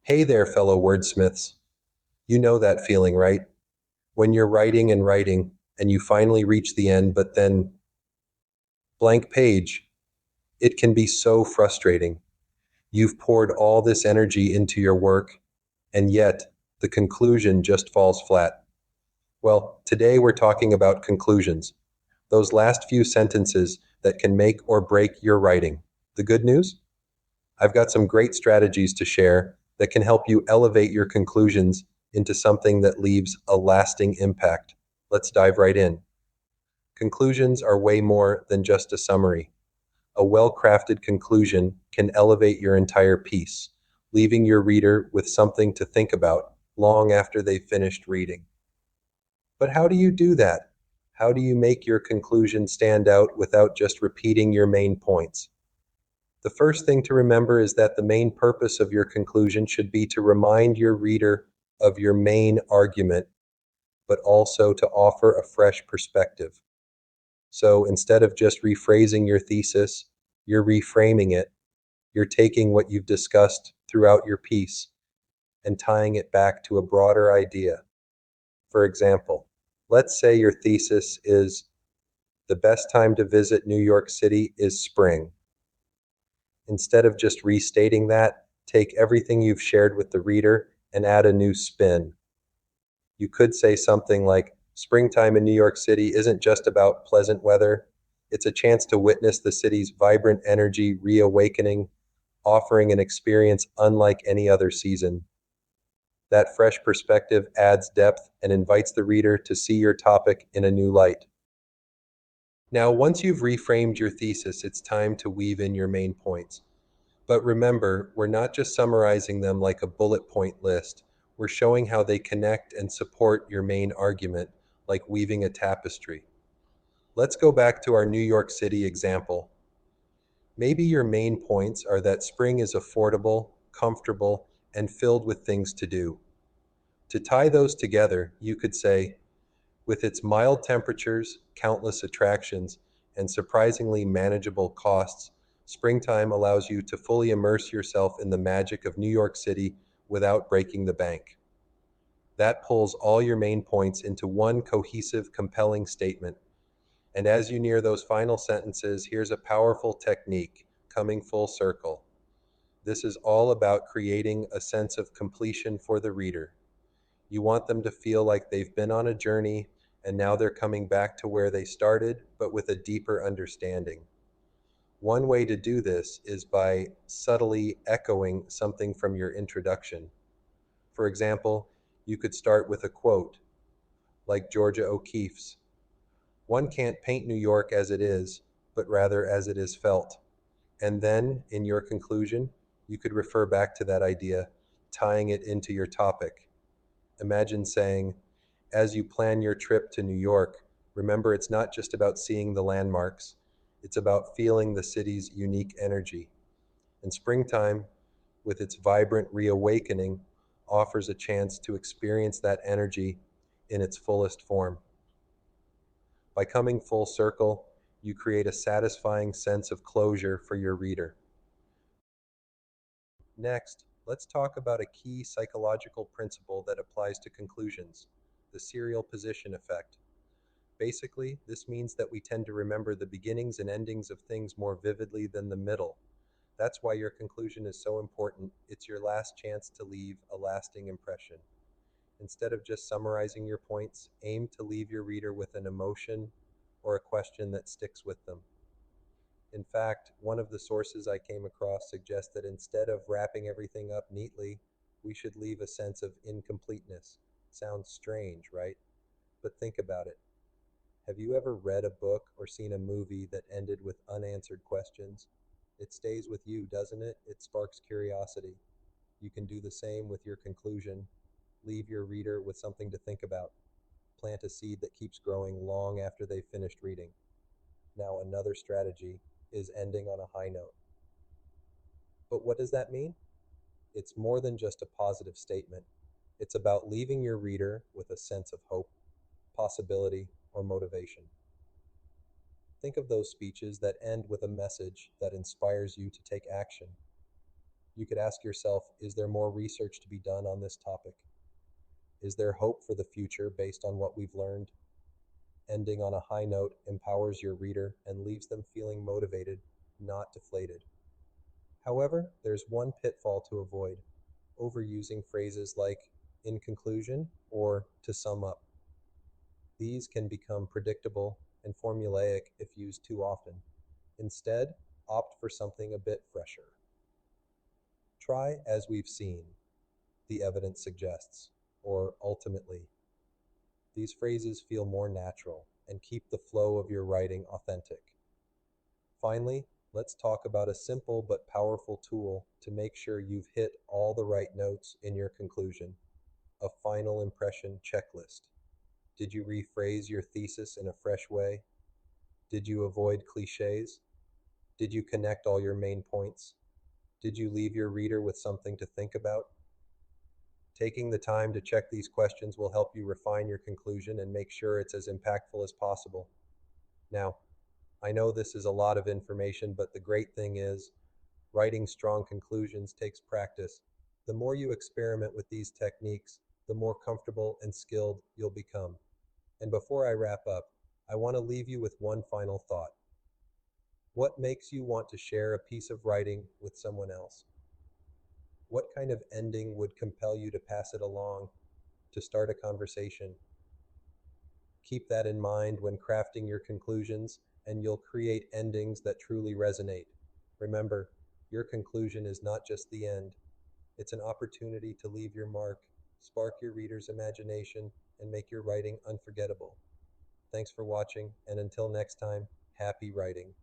Hey there, fellow wordsmiths. You know that feeling, right? When you're writing and writing, and you finally reach the end, but then blank page. It can be so frustrating. You've poured all this energy into your work, and yet the conclusion just falls flat. Well, today we're talking about conclusions, those last few sentences that can make or break your writing. The good news? I've got some great strategies to share that can help you elevate your conclusions into something that leaves a lasting impact. Let's dive right in. Conclusions are way more than just a summary. A well crafted conclusion can elevate your entire piece, leaving your reader with something to think about long after they've finished reading. But how do you do that? How do you make your conclusion stand out without just repeating your main points? The first thing to remember is that the main purpose of your conclusion should be to remind your reader of your main argument, but also to offer a fresh perspective. So instead of just rephrasing your thesis, you're reframing it. You're taking what you've discussed throughout your piece and tying it back to a broader idea. For example, let's say your thesis is the best time to visit New York City is spring. Instead of just restating that, take everything you've shared with the reader and add a new spin. You could say something like, springtime in New York City isn't just about pleasant weather, it's a chance to witness the city's vibrant energy reawakening, offering an experience unlike any other season. That fresh perspective adds depth and invites the reader to see your topic in a new light. Now, once you've reframed your thesis, it's time to weave in your main points. But remember, we're not just summarizing them like a bullet point list. We're showing how they connect and support your main argument, like weaving a tapestry. Let's go back to our New York City example. Maybe your main points are that spring is affordable, comfortable, and filled with things to do. To tie those together, you could say, with its mild temperatures, countless attractions, and surprisingly manageable costs, springtime allows you to fully immerse yourself in the magic of New York City without breaking the bank. That pulls all your main points into one cohesive, compelling statement. And as you near those final sentences, here's a powerful technique coming full circle. This is all about creating a sense of completion for the reader. You want them to feel like they've been on a journey and now they're coming back to where they started, but with a deeper understanding. One way to do this is by subtly echoing something from your introduction. For example, you could start with a quote, like Georgia O'Keeffe's: "One can't paint New York as it is, but rather as it is felt." And then, in your conclusion, you could refer back to that idea, tying it into your topic. Imagine saying, as you plan your trip to New York, remember it's not just about seeing the landmarks, it's about feeling the city's unique energy. And springtime, with its vibrant reawakening, offers a chance to experience that energy in its fullest form. By coming full circle, you create a satisfying sense of closure for your reader. Next, let's talk about a key psychological principle that applies to conclusions: the serial position effect. Basically, this means that we tend to remember the beginnings and endings of things more vividly than the middle. That's why your conclusion is so important. It's your last chance to leave a lasting impression. Instead of just summarizing your points, aim to leave your reader with an emotion or a question that sticks with them. In fact, one of the sources I came across suggests that instead of wrapping everything up neatly, we should leave a sense of incompleteness. Sounds strange, right? But think about it. Have you ever read a book or seen a movie that ended with unanswered questions? It stays with you, doesn't it? It sparks curiosity. You can do the same with your conclusion. Leave your reader with something to think about. Plant a seed that keeps growing long after they've finished reading. Now, another strategy is ending on a high note. But what does that mean? It's more than just a positive statement. It's about leaving your reader with a sense of hope, possibility, or motivation. Think of those speeches that end with a message that inspires you to take action. You could ask yourself, is there more research to be done on this topic? Is there hope for the future based on what we've learned? Ending on a high note empowers your reader and leaves them feeling motivated, not deflated. However, there's one pitfall to avoid: overusing phrases like in conclusion or to sum up. These can become predictable and formulaic if used too often. Instead, opt for something a bit fresher. Try as we've seen, the evidence suggests, or ultimately. These phrases feel more natural and keep the flow of your writing authentic. Finally, let's talk about a simple but powerful tool to make sure you've hit all the right notes in your conclusion: a final impression checklist. Did you rephrase your thesis in a fresh way? Did you avoid cliches? Did you connect all your main points? Did you leave your reader with something to think about? Taking the time to check these questions will help you refine your conclusion and make sure it's as impactful as possible. Now, I know this is a lot of information, but the great thing is, writing strong conclusions takes practice. The more you experiment with these techniques, the more comfortable and skilled you'll become. And before I wrap up, I want to leave you with one final thought. What makes you want to share a piece of writing with someone else? What kind of ending would compel you to pass it along, to start a conversation? Keep that in mind when crafting your conclusions, and you'll create endings that truly resonate. Remember, your conclusion is not just the end, it's an opportunity to leave your mark, spark your reader's imagination, and make your writing unforgettable. Thanks for watching, and until next time, happy writing.